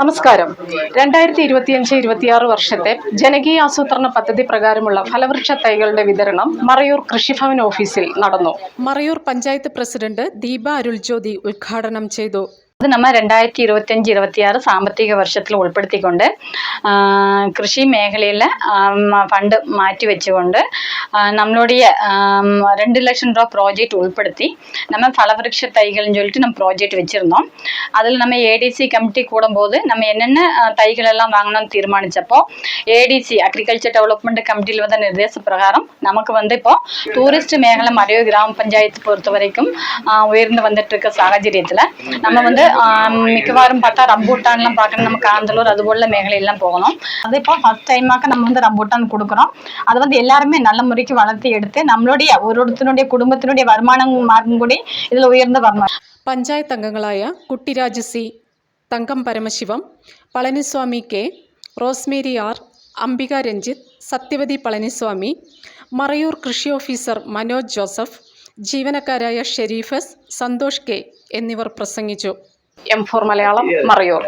നമസ്കാരം. 2025-26 വർഷത്തെ ജനകീയ ആസൂത്രണ പദ്ധതി പ്രകാരമുള്ള ഫലവൃക്ഷ തൈകളുടെ വിതരണം മറയൂർ കൃഷിഭവൻ ഓഫീസിൽ നടന്നു. മറയൂർ പഞ്ചായത്ത് പ്രസിഡന്റ് ദീപ അരുൾജ്യോതി ഉദ്ഘാടനം ചെയ്തു. അത് നമ്മൾ 2025-26 സാമ്പത്തിക വർഷത്തിൽ ഉൾപ്പെടുത്തിക്കൊണ്ട് കൃഷി മേഖലയിൽ ഫണ്ട് മാറ്റിവെച്ചുകൊണ്ട് நம்மளுடைய 2 லட்சம் ரூபா ப்ராஜெக்ட் உள்படுத்தி நம்ம பலவிருட்ச தைகள்னு சொல்லிட்டு நம்ம ப்ராஜெக்ட் வச்சுருந்தோம். அதில் நம்ம ஏடிசி கமிட்டி கூடும்போது நம்ம என்னென்ன தைகள் எல்லாம் வாங்கணும்னு தீர்மானிச்சப்போ ஏடிசி அக்ரிகல்ச்சர் டெவலப்மெண்ட் கமிட்டியில் வந்த நிர்தேச பிரகாரம் நமக்கு வந்து இப்போ டூரிஸ்ட் மேഖല மறையூர் கிராம பஞ்சாயத்து பொறுத்த வரைக்கும் உயர்ந்து வந்துட்டு இருக்க சாகச்சரியத்தில் நம்ம வந்து மிக்கவாறும் பார்த்தா ரம்பூட்டான்லாம் பார்க்கணும். நம்ம காந்தலூர் அது போல மேഖലയെല്ലാം போகணும். அது இப்போ ஃபர்ஸ்ட் டைமாக நம்ம வந்து ரம்பூட்டான் கொடுக்குறோம். அது வந்து எல்லாருமே நல்ல முறைக்கு வளர்த்து எடுத்து நம்மளுடைய ഓരോരുത്തരുடைய കുടുംബത്തിനുடைய വരുമാനം മാർഗം കൂടി ഇതിൽ ഉയർന്നു വരണം. പഞ്ചായത്ത് അംഗങ്ങളായ Kuttiraj C, Thankam Paramasivam, Palaniswami K, Rosemary R, Ambika Ranjith, Sathyavathi Palaniswami, Marayoor കൃഷി ഓഫീസർ മനോജ് ജോസഫ്, ജീവനക്കാരായ ഷെരീഫസ്, സന്തോഷ് കെ എന്നിവർ പ്രസംഗിച്ചു. M4 മലയാളം, മറയൂർ.